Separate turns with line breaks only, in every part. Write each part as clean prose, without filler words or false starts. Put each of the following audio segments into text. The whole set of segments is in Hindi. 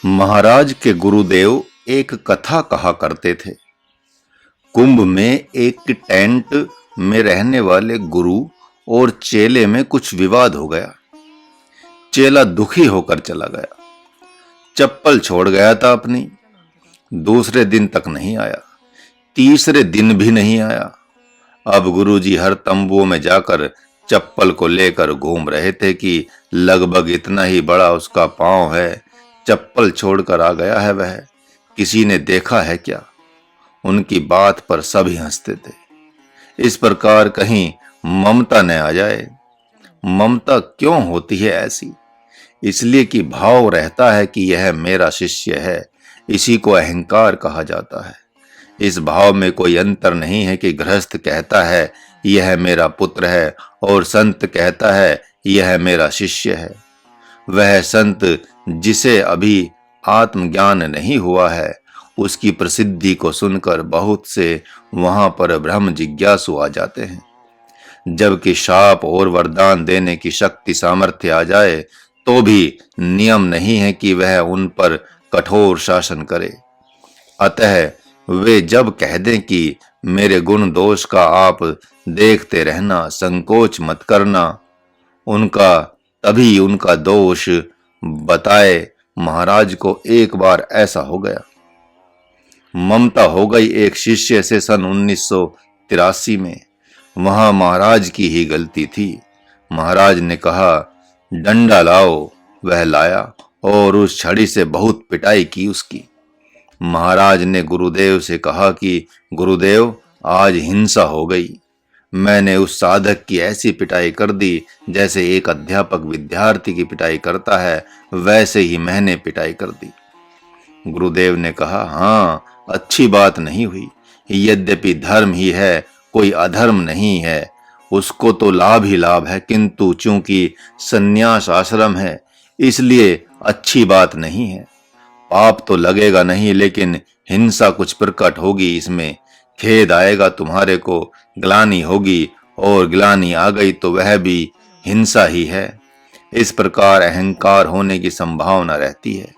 महाराज के गुरुदेव एक कथा कहा करते थे। कुंभ में एक टेंट में रहने वाले गुरु और चेले में कुछ विवाद हो गया। चेला दुखी होकर चला गया, चप्पल छोड़ गया था अपनी। दूसरे दिन तक नहीं आया, तीसरे दिन भी नहीं आया। अब गुरुजी हर तंबुओं में जाकर चप्पल को लेकर घूम रहे थे कि लगभग इतना ही बड़ा उसका पांव है, चप्पल छोड़कर आ गया है वह। किसी ने देखा है क्या? उनकी बात पर सभी हंसते थे। इस प्रकार कहीं ममता न आ जाए। ममता क्यों होती है ऐसी? इसलिए कि भाव रहता है कि यह मेरा शिष्य है। इसी को अहंकार कहा जाता है। इस भाव में कोई अंतर नहीं है कि गृहस्थ कहता है यह मेरा पुत्र है और संत कहता है यह मेरा शिष्य है। वह संत जिसे अभी आत्मज्ञान नहीं हुआ है, उसकी प्रसिद्धि को सुनकर बहुत से वहां पर ब्रह्म जिज्ञासु आ जाते हैं। जबकि शाप और वरदान देने की शक्ति सामर्थ्य आ जाए तो भी नियम नहीं है कि वह उन पर कठोर शासन करे। अतः वे जब कह दें कि मेरे गुण दोष का आप देखते रहना, संकोच मत करना, उनका तभी उनका दोष बताए। महाराज को एक बार ऐसा हो गया। ममता हो गई एक शिष्य से सन 1983 में। वहां महाराज की ही गलती थी। महाराज ने कहा, डंडा लाओ। वह लाया और उस छड़ी से बहुत पिटाई की उसकी। महाराज ने गुरुदेव से कहा कि गुरुदेव, आज हिंसा हो गई। मैंने उस साधक की ऐसी पिटाई कर दी जैसे एक अध्यापक विद्यार्थी की पिटाई करता है, वैसे ही मैंने पिटाई कर दी। गुरुदेव ने कहा, हाँ, अच्छी बात नहीं हुई। यद्यपि धर्म ही है, कोई अधर्म नहीं है, उसको तो लाभ ही लाभ है, किंतु चूंकि संन्यास आश्रम है इसलिए अच्छी बात नहीं है। पाप तो लगेगा नहीं, लेकिन हिंसा कुछ प्रकट होगी। इसमें खेद आएगा तुम्हारे को, ग्लानि होगी, और ग्लानि आ गई तो वह भी हिंसा ही है। इस प्रकार अहंकार होने की संभावना रहती है।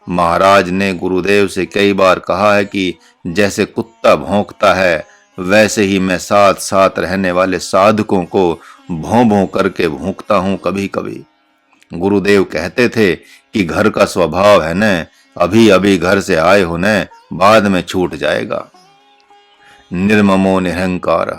महाराज ने गुरुदेव से कई बार कहा है कि जैसे कुत्ता भौंकता है वैसे ही मैं साथ साथ रहने वाले साधकों को भौं भौं करके भौंकता हूं कभी कभी। गुरुदेव कहते थे कि घर का स्वभाव है न, अभी अभी घर से आए हो न, बाद में छूट जाएगा। निर्ममो निरहंकार।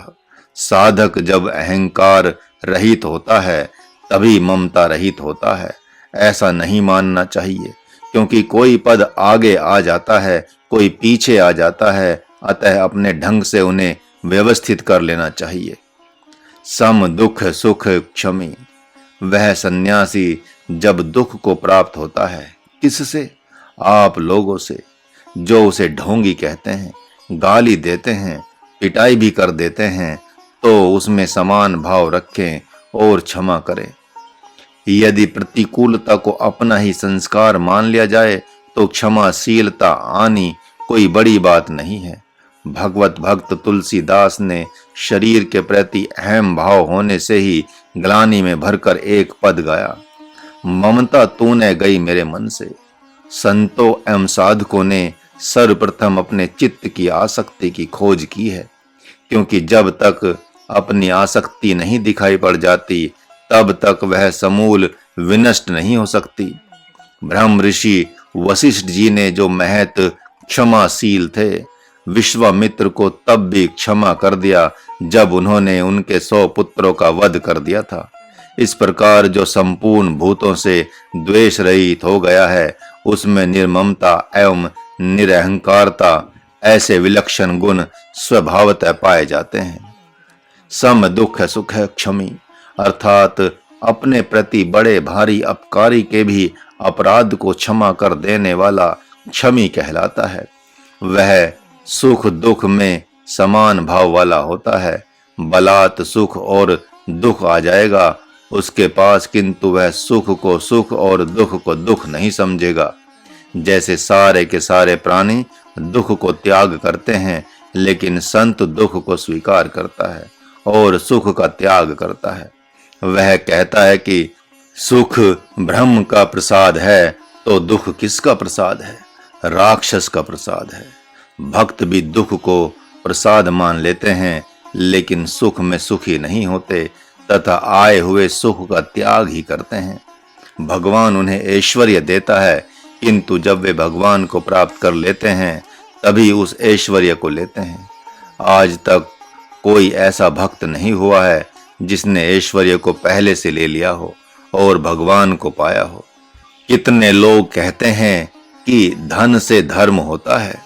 साधक जब अहंकार रहित होता है तभी ममता रहित होता है। ऐसा नहीं मानना चाहिए, क्योंकि कोई पद आगे आ जाता है, कोई पीछे आ जाता है। अतः अपने ढंग से उन्हें व्यवस्थित कर लेना चाहिए। सम दुख सुख क्षमी। वह सन्यासी जब दुख को प्राप्त होता है, किससे? आप लोगों से, जो उसे ढोंगी कहते हैं, गाली देते हैं, पिटाई भी कर देते हैं, तो उसमें समान भाव रखें और क्षमा करें। यदि प्रतिकूलता को अपना ही संस्कार मान लिया जाए तो क्षमाशीलता आनी कोई बड़ी बात नहीं है। भगवत भक्त तुलसीदास ने शरीर के प्रति अहम भाव होने से ही ग्लानि में भरकर एक पद गाया, ममता तूने गई मेरे मन से। संतों एवं साधकों ने सर्वप्रथम अपने चित्त की आसक्ति की खोज की है, क्योंकि जब तक अपनी आसक्ति नहीं दिखाई पड़ जाती तब तक वह समूल विनष्ट नहीं हो सकती। ब्रह्म ऋषि वशिष्ठ जी ने जो महत क्षमाशील थे, विश्वामित्र को तब भी क्षमा कर दिया जब उन्होंने उनके 100 पुत्रों का वध कर दिया था। इस प्रकार जो संपूर्ण भूतों से द्वेष रहित हो गया है, उसमें निर्ममता एवं निरहंकारता ऐसे विलक्षण गुण स्वभावतः पाए जाते हैं। सम दुख सुख क्षमी, अर्थात अपने प्रति बड़े भारी अपकारी के भी अपराध को क्षमा कर देने वाला क्षमी कहलाता है। वह सुख दुख में समान भाव वाला होता है। बलात् सुख और दुख आ जाएगा उसके पास, किंतु वह सुख को सुख और दुख को दुख नहीं समझेगा। जैसे सारे के सारे प्राणी दुख को त्याग करते हैं, लेकिन संत दुख को स्वीकार करता है और सुख का त्याग करता है। वह कहता है कि सुख ब्रह्म का प्रसाद है तो दुख किसका प्रसाद है? राक्षस का प्रसाद है। भक्त भी दुख को प्रसाद मान लेते हैं, लेकिन सुख में सुखी नहीं होते तथा आए हुए सुख का त्याग ही करते हैं। भगवान उन्हें ऐश्वर्य देता है, किंतु जब वे भगवान को प्राप्त कर लेते हैं तभी उस ऐश्वर्य को लेते हैं। आज तक कोई ऐसा भक्त नहीं हुआ है जिसने ऐश्वर्य को पहले से ले लिया हो और भगवान को पाया हो। कितने लोग कहते हैं कि धन से धर्म होता है,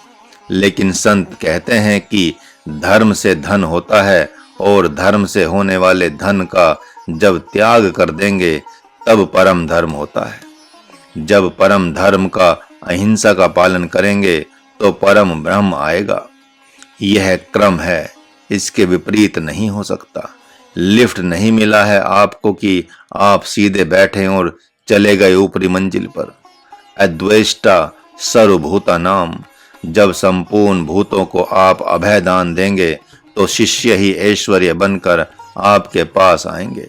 लेकिन संत कहते हैं कि धर्म से धन होता है और धर्म से होने वाले धन का जब त्याग कर देंगे तब परम धर्म होता है। जब परम धर्म का अहिंसा का पालन करेंगे तो परम ब्रह्म आएगा। यह क्रम है, इसके विपरीत नहीं हो सकता। लिफ्ट नहीं मिला है आपको कि आप सीधे बैठे और चले गए ऊपरी मंजिल पर। अद्वेष्टा सर्वभूता नाम, जब संपूर्ण भूतों को आप अभय दान देंगे तो शिष्य ही ऐश्वर्य बनकर आपके पास आएंगे,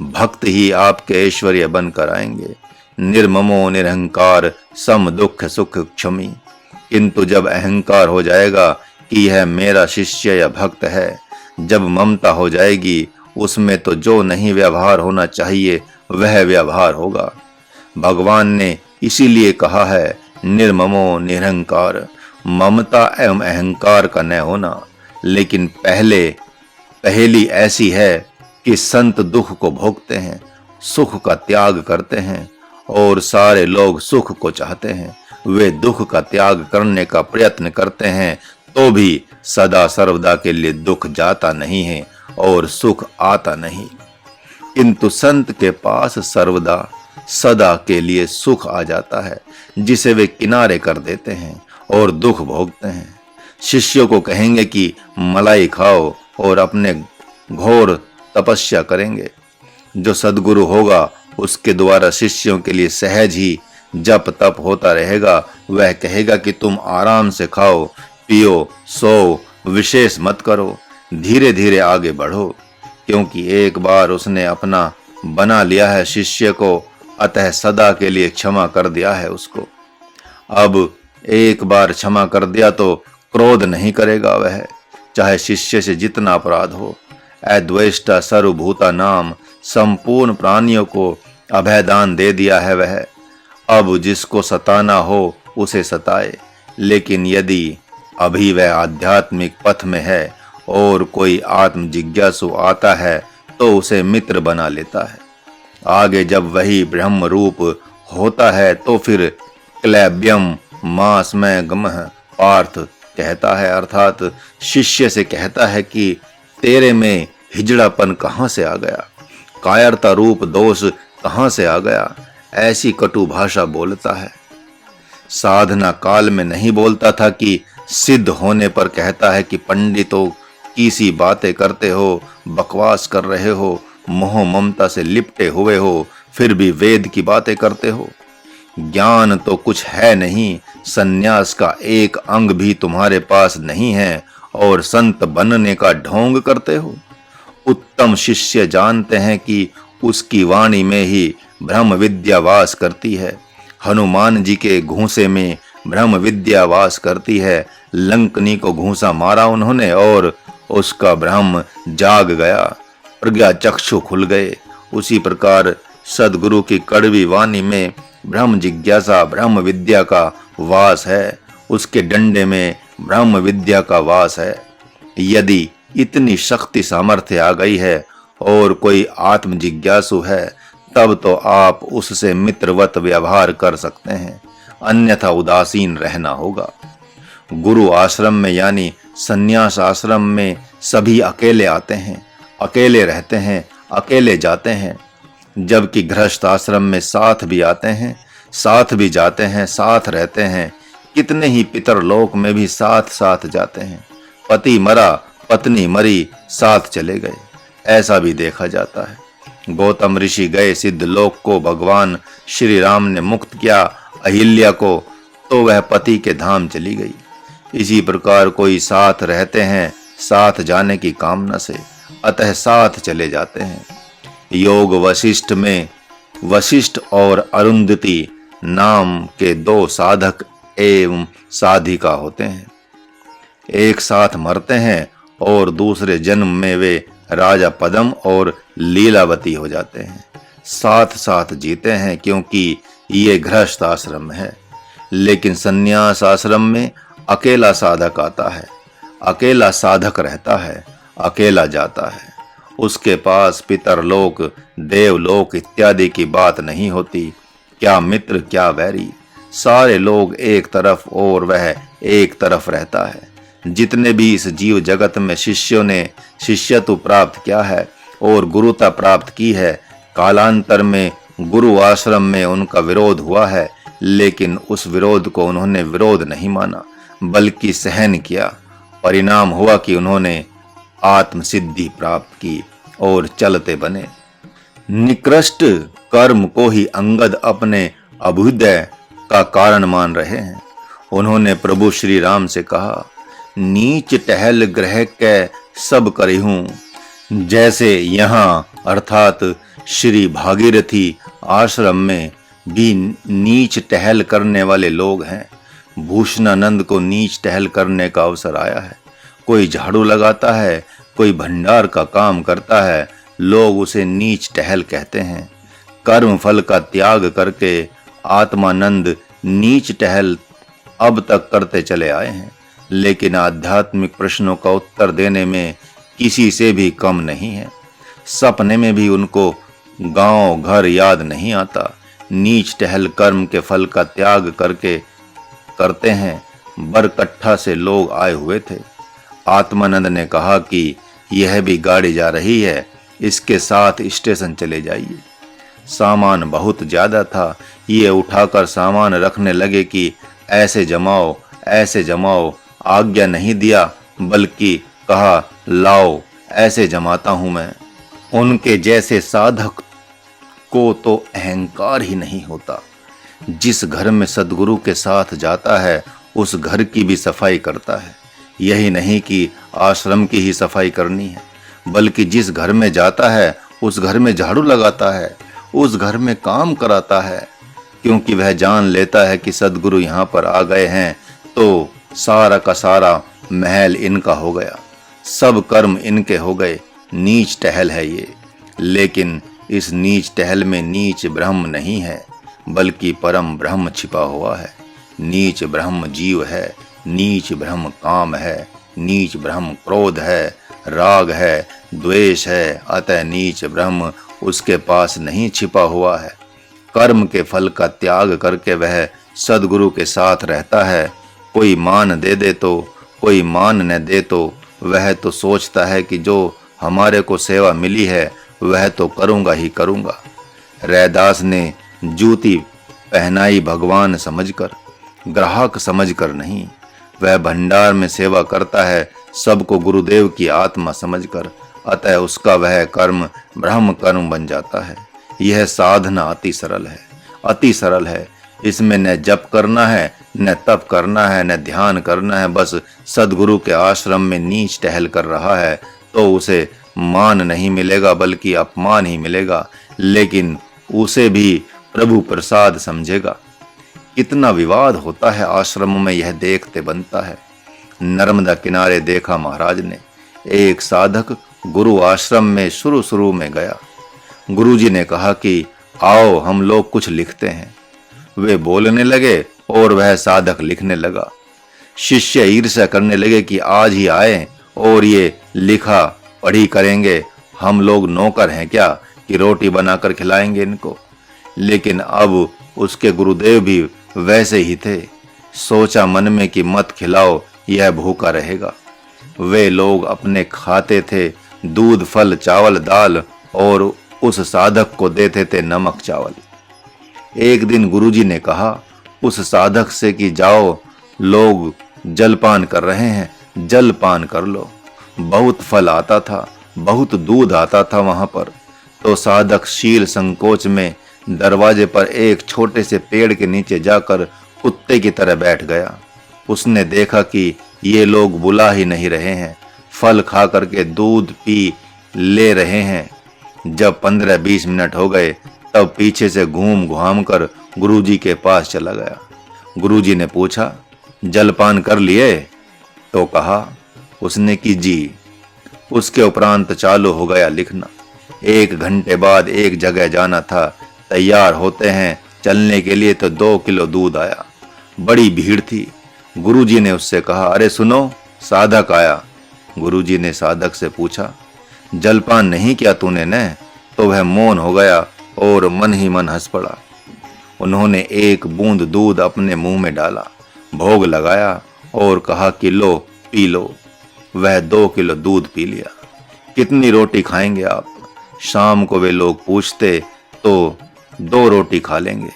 भक्त ही आपके ऐश्वर्य बनकर आएंगे। निर्ममो निरहंकार सम दुख सुख क्षमी, किंतु जब अहंकार हो जाएगा कि यह मेरा शिष्य या भक्त है, जब ममता हो जाएगी उसमें तो जो नहीं व्यवहार होना चाहिए वह व्यवहार होगा। भगवान ने इसीलिए कहा है निर्ममो निरहंकार, ममता एवं अहंकार का न होना। लेकिन पहली ऐसी है कि संत दुख को भोगते हैं, सुख का त्याग करते हैं, और सारे लोग सुख को चाहते हैं। वे दुख का त्याग करने का प्रयत्न करते हैं तो भी सदा सर्वदा के लिए दुख जाता नहीं है और सुख आता नहीं, किंतु संत के पास सर्वदा सदा के लिए सुख आ जाता है, जिसे वे किनारे कर देते हैं और दुख भोगते हैं। शिष्यों को कहेंगे कि मलाई खाओ और अपने घोर तपस्या करेंगे। जो सद्गुरु होगा उसके द्वारा शिष्यों के लिए सहज ही जप तप होता रहेगा। वह कहेगा कि तुम आराम से खाओ पियो सो, विशेष मत करो, धीरे धीरे आगे बढ़ो, क्योंकि एक बार उसने अपना बना लिया है शिष्य को, अतः सदा के लिए क्षमा कर दिया है उसको। अब एक बार क्षमा कर दिया तो क्रोध नहीं करेगा वह, चाहे शिष्य से जितना अपराध हो। अद्वेष्टा सर्वभूता नाम, संपूर्ण प्राणियों को अभयदान दे दिया है वह। अब जिसको सताना हो उसे सताए, लेकिन यदि अभी वह आध्यात्मिक पथ में है और कोई आत्म जिज्ञासु आता है तो उसे मित्र बना लेता है। आगे जब वही ब्रह्म रूप होता है तो फिर क्लैब्यम मास में गमः पार्थ कहता है, अर्थात शिष्य से कहता है कि तेरे में हिजड़ापन कहाँ से आ गया, कायरता रूप दोष कहाँ से आ गया। ऐसी कटु भाषा बोलता है। साधना काल में नहीं बोलता था कि सिद्ध होने पर कहता है कि पंडितों की सी बातें करते हो, बकवास कर रहे हो, मोह ममता से लिपटे हुए हो, फिर भी वेद की बातें करते हो। ज्ञान तो कुछ है नहीं, सन्यास का एक अंग भी तुम्हारे पास नहीं है और संत बनने का ढोंग करते हो। उत्तम शिष्य जानते हैं कि उसकी वाणी में ही ब्रह्म विद्या वास करती है। हनुमान जी के घूंसे में ब्रह्म विद्या वास करती है। लंकनी को घूंसा मारा उन्होंने और उसका ब्रह्म जाग गया, प्रज्ञा चक्षु खुल गए। उसी प्रकार सदगुरु की कड़वी वाणी में ब्रह्म जिज्ञासा ब्रह्म विद्या का वास है, उसके डंडे में ब्रह्म विद्या का वास है। यदि इतनी शक्ति सामर्थ्य आ गई है और कोई आत्म जिज्ञासु है, तब तो आप उससे मित्रवत व्यवहार कर सकते हैं, अन्यथा उदासीन रहना होगा। गुरु आश्रम में यानी संन्यास आश्रम में सभी अकेले आते हैं, अकेले रहते हैं, अकेले जाते हैं, जबकि गृहस्थ आश्रम में साथ भी आते हैं, साथ भी जाते हैं, साथ रहते हैं। कितने ही पितरलोक में भी साथ साथ जाते हैं। पति मरा, पत्नी मरी, साथ चले गए, ऐसा भी देखा जाता है। गौतम ऋषि गए सिद्ध लोक को, भगवान श्री राम ने मुक्त किया अहिल्या को, तो वह पति के धाम चली गई। इसी प्रकार कोई साथ रहते हैं साथ जाने की कामना से, अतः साथ चले जाते हैं। योग वशिष्ठ में वशिष्ठ और अरुंधति नाम के दो साधक एवं साधिका होते हैं। एक साथ मरते हैं और दूसरे जन्म में वे राजा पद्म और लीलावती हो जाते हैं। साथ साथ जीते हैं क्योंकि ये गृहस्थ आश्रम है, लेकिन संन्यास आश्रम में अकेला साधक आता है, अकेला साधक रहता है, अकेला जाता है। उसके पास पितरलोक, देवलोक इत्यादि की बात नहीं होती। क्या मित्र क्या वैरी, सारे लोग एक तरफ और वह एक तरफ रहता है। जितने भी इस जीव जगत में शिष्यों ने शिष्यत्व प्राप्त किया है और गुरुता प्राप्त की है, कालांतर में गुरु आश्रम में उनका विरोध हुआ है, लेकिन उस विरोध को उन्होंने विरोध नहीं माना बल्कि सहन किया। परिणाम हुआ कि उन्होंने आत्म सिद्धि प्राप्त की और चलते बने। निकृष्ट कर्म को ही अंगद अपने अभ्युदय का कारण मान रहे हैं। उन्होंने प्रभु श्री राम से कहा, नीच टहल ग्रह कै सब करिहूं। जैसे यहाँ अर्थात श्री भागीरथी आश्रम में भी नीच टहल करने वाले लोग हैं। भूषणानंद को नीच टहल करने का अवसर आया है। कोई झाड़ू लगाता है, कोई भंडार का काम करता है, लोग उसे नीच टहल कहते हैं। कर्म फल का त्याग करके आत्मानंद नीच टहल अब तक करते चले आए हैं, लेकिन आध्यात्मिक प्रश्नों का उत्तर देने में किसी से भी कम नहीं है। सपने में भी उनको गांव घर याद नहीं आता। नीच टहल कर्म के फल का त्याग करके करते हैं। बरकट्ठा से लोग आए हुए थे। आत्मानंद ने कहा कि यह भी गाड़ी जा रही है, इसके साथ स्टेशन चले जाइए। सामान बहुत ज्यादा था। ये उठाकर सामान रखने लगे कि ऐसे जमाओ, ऐसे जमाओ। आज्ञा नहीं दिया बल्कि कहा, लाओ ऐसे जमाता हूं मैं। उनके जैसे साधक को तो अहंकार ही नहीं होता। जिस घर में सदगुरु के साथ जाता है उस घर की भी सफाई करता है। यही नहीं कि आश्रम की ही सफाई करनी है, बल्कि जिस घर में जाता है उस घर में झाड़ू लगाता है, उस घर में काम कराता है, क्योंकि वह जान लेता है कि सदगुरु यहाँ पर आ गए हैं तो सारा का सारा महल इनका हो गया, सब कर्म इनके हो गए। नीच टहल है ये, लेकिन इस नीच टहल में नीच ब्रह्म नहीं है बल्कि परम ब्रह्म छिपा हुआ है। नीच ब्रह्म जीव है, नीच ब्रह्म काम है, नीच ब्रह्म क्रोध है, राग है, द्वेष है। अतः नीच ब्रह्म उसके पास नहीं छिपा हुआ है। कर्म के फल का त्याग करके वह सदगुरु के साथ रहता है। कोई मान दे दे तो, कोई मान न दे तो वह तो सोचता है कि जो हमारे को सेवा मिली है वह तो करूँगा ही करूँगा। रैदास ने जूती पहनाई भगवान समझकर, ग्राहक समझकर नहीं। वह भंडार में सेवा करता है सबको गुरुदेव की आत्मा समझकर। अतः उसका वह कर्म ब्रह्म कर्म बन जाता है। यह साधना अति सरल है, अति सरल है। इसमें न जप करना है, न तप करना है, न ध्यान करना है। बस सदगुरु के आश्रम में नीच टहल कर रहा है तो उसे मान नहीं मिलेगा बल्कि अपमान ही मिलेगा, लेकिन उसे भी प्रभु प्रसाद समझेगा। कितना विवाद होता है आश्रमों में, यह देखते बनता है। नर्मदा किनारे देखा महाराज ने, एक साधक गुरु आश्रम में शुरू में गया। गुरुजी ने कहा कि आओ हम लोग कुछ लिखते हैं। वे बोलने लगे और वह साधक लिखने लगा। शिष्य ईर्ष्या करने लगे कि आज ही आए और ये लिखा पढ़ी करेंगे। हम लोग नौकर हैं क्या कि रोटी बनाकर खिलाएंगे इनको। लेकिन अब उसके गुरुदेव भी वैसे ही थे। सोचा मन में कि मत खिलाओ, यह भूखा रहेगा। वे लोग अपने खाते थे दूध फल चावल दाल और उस साधक को देते थे नमक चावल। एक दिन गुरुजी ने कहा उस साधक से कि जाओ, लोग जलपान कर रहे हैं, जलपान कर लो। बहुत फल आता था, बहुत दूध आता था वहां पर। तो साधक शील संकोच में दरवाजे पर एक छोटे से पेड़ के नीचे जाकर कुत्ते की तरह बैठ गया। उसने देखा कि ये लोग बुला ही नहीं रहे हैं, फल खा करके दूध पी ले रहे हैं। जब 15-20 मिनट हो गए तब पीछे से घूम घाम कर गुरुजी के पास चला गया। गुरुजी ने पूछा, जलपान कर लिए? तो कहा उसने कि जी। उसके उपरांत चालू हो गया लिखना। 1 घंटे बाद एक जगह जाना था। तैयार होते हैं चलने के लिए तो 2 किलो दूध आया। बड़ी भीड़ थी। गुरुजी ने उससे कहा, अरे सुनो, साधक आया। गुरुजी ने साधक से पूछा, जलपान नहीं किया तूने ने? तो वह मौन हो गया और मन ही मन हंस पड़ा। उन्होंने एक बूंद दूध अपने मुंह में डाला, भोग लगाया और कहा कि लो पी लो। वह 2 किलो दूध पी लिया। कितनी रोटी खाएंगे आप? शाम को वे लोग पूछते तो 2 रोटी खा लेंगे,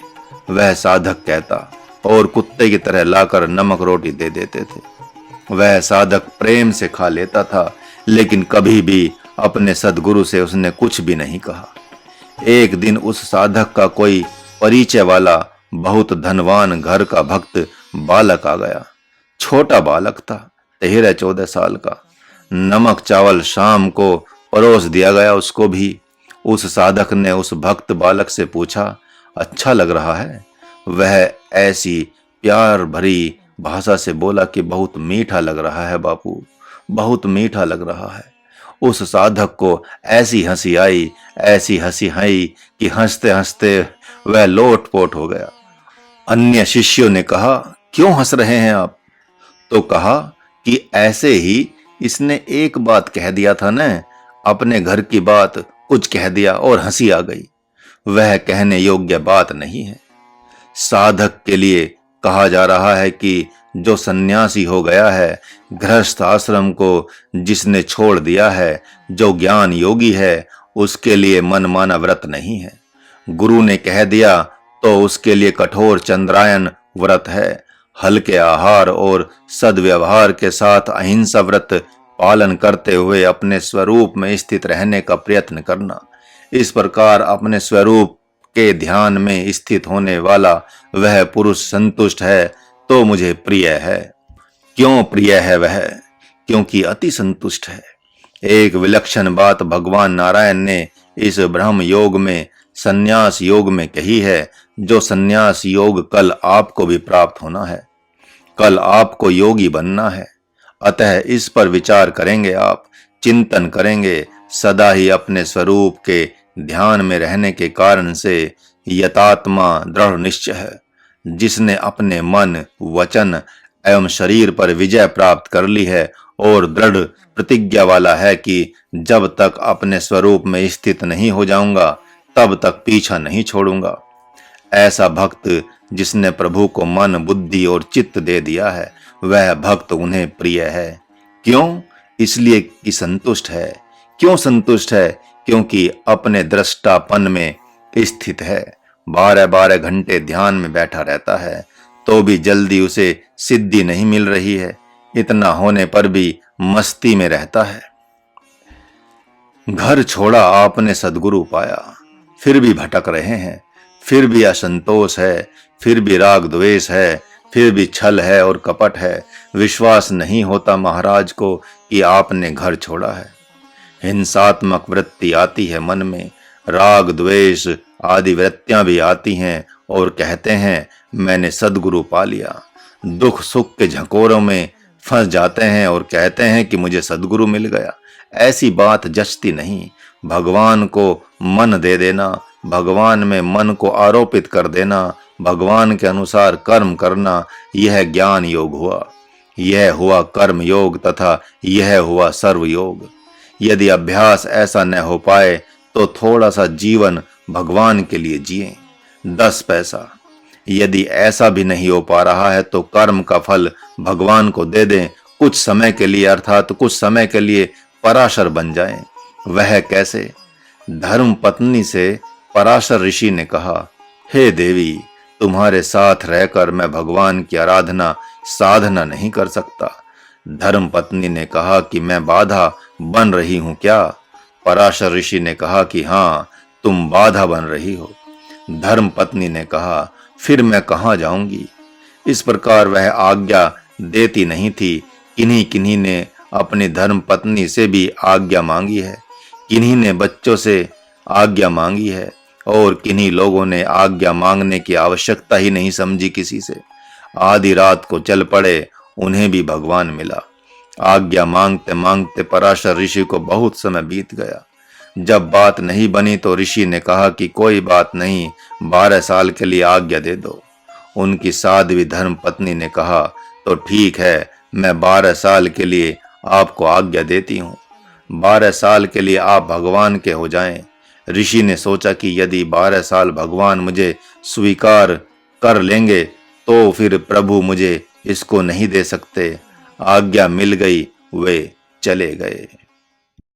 वह साधक कहता, और कुत्ते की तरह लाकर नमक रोटी दे देते थे। वह साधक प्रेम से खा लेता था, लेकिन कभी भी अपने सद्गुरु से उसने कुछ भी नहीं कहा। एक दिन उस साधक का कोई परिचय वाला बहुत धनवान घर का भक्त बालक आ गया। छोटा बालक था, 13-14 साल का। नमक चावल शाम को परोस दिया गया उसको भी। उस साधक ने उस भक्त बालक से पूछा, अच्छा लग रहा है? वह ऐसी प्यार भरी भाषा से बोला कि बहुत मीठा लग रहा है बापू, बहुत मीठा लग रहा है। उस साधक को ऐसी हंसी आई, ऐसी हंसी आई कि हंसते हंसते वह लोटपोट हो गया। अन्य शिष्यों ने कहा, क्यों हंस रहे हैं आप? तो कहा कि ऐसे ही इसने एक बात कह दिया था न, अपने घर की बात कुछ कह दिया और हंसी आ गई। वह कहने योग्य बात नहीं है। साधक के लिए कहा जा रहा है कि जो सन्यासी हो गया है, गृहस्थ आश्रम को जिसने छोड़ दिया है, जो ज्ञान योगी है, उसके लिए मनमाना व्रत नहीं है। गुरु ने कह दिया तो उसके लिए कठोर चंद्रायन व्रत है। हल्के आहार और सद्व्यवहार के साथ अहिंसा व्रत पालन करते हुए अपने स्वरूप में स्थित रहने का प्रयत्न करना। इस प्रकार अपने स्वरूप के ध्यान में स्थित होने वाला वह पुरुष संतुष्ट है तो मुझे प्रिय है। क्यों प्रिय है वह? क्योंकि अति संतुष्ट है। एक विलक्षण बात भगवान नारायण ने इस ब्रह्म योग में, संन्यास योग में कही है, जो संन्यास योग कल आपको भी प्राप्त होना है। कल आपको योगी बनना है। अतः इस पर विचार करेंगे आप, चिंतन करेंगे। सदा ही अपने स्वरूप के ध्यान में रहने के कारण से यतात्मा दृढ़ निश्चय है। जिसने अपने मन, वचन एवं शरीर पर विजय प्राप्त कर ली है और दृढ़ प्रतिज्ञा वाला है कि जब तक अपने स्वरूप में स्थित नहीं हो जाऊंगा तब तक पीछा नहीं छोड़ूंगा। ऐसा भक्त जिसने प्रभु को मन, बुद्धि और चित्त दे दिया है, वह भक्त उन्हें प्रिय है। क्यों? इसलिए कि संतुष्ट है। क्यों संतुष्ट है? क्योंकि अपने दृष्टापन में स्थित है। 12-12 घंटे ध्यान में बैठा रहता है तो भी जल्दी उसे सिद्धि नहीं मिल रही है। इतना होने पर भी मस्ती में रहता है। घर छोड़ा आपने सद्गुरु पाया, फिर भी भटक रहे हैं, फिर भी असंतोष है, फिर भी राग द्वेष है, फिर भी छल है और कपट है। विश्वास नहीं होता महाराज को कि आपने घर छोड़ा है। हिंसात्मक वृत्ति आती है मन में, राग द्वेष आदि वृत्तियां भी आती हैं और कहते हैं मैंने सद्गुरु पा लिया। दुख सुख के झकोरों में फंस जाते हैं और कहते हैं कि मुझे सद्गुरु मिल गया। ऐसी बात जचती नहीं। भगवान को मन दे देना, भगवान में मन को आरोपित कर देना, भगवान के अनुसार कर्म करना, यह ज्ञान योग हुआ। यह हुआ कर्म योग तथा यह हुआ सर्व योग। यदि अभ्यास ऐसा न हो पाए तो थोड़ा सा जीवन भगवान के लिए जिए, 10 पैसा। यदि ऐसा भी नहीं हो पा रहा है तो कर्म का फल भगवान को दे दें कुछ समय के लिए, अर्थात कुछ समय के लिए पराशर बन जाएं। वह कैसे? धर्म पत्नी से पराशर ऋषि ने कहा, हे देवी, तुम्हारे साथ रहकर मैं भगवान की आराधना साधना नहीं कर सकता। धर्म पत्नी ने कहा कि मैं बाधा बन रही हूं क्या? पराशर ऋषि ने कहा कि हाँ, तुम बाधा बन रही हो। धर्म पत्नी ने कहा, फिर मैं कहां जाऊंगी? इस प्रकार वह आज्ञा देती नहीं थी। किन्हीं किन्हीं ने अपनी धर्म पत्नी से भी आज्ञा मांगी है, किन्हीं ने बच्चों से आज्ञा मांगी है, और किन्हीं लोगों ने आज्ञा मांगने की आवश्यकता ही नहीं समझी किसी से। आधी रात को चल पड़े, उन्हें भी भगवान मिला। आज्ञा मांगते मांगते पराशर ऋषि को बहुत समय बीत गया। जब बात नहीं बनी तो ऋषि ने कहा कि कोई बात नहीं, 12 साल के लिए आज्ञा दे दो। उनकी साध्वी धर्म पत्नी ने कहा, तो ठीक है, मैं 12 साल के लिए आपको आज्ञा देती हूँ। 12 साल के लिए आप भगवान के हो जाएं। ऋषि ने सोचा कि यदि 12 साल भगवान मुझे स्वीकार कर लेंगे तो फिर प्रभु मुझे इसको नहीं दे सकते। आज्ञा मिल गई, वे चले गए।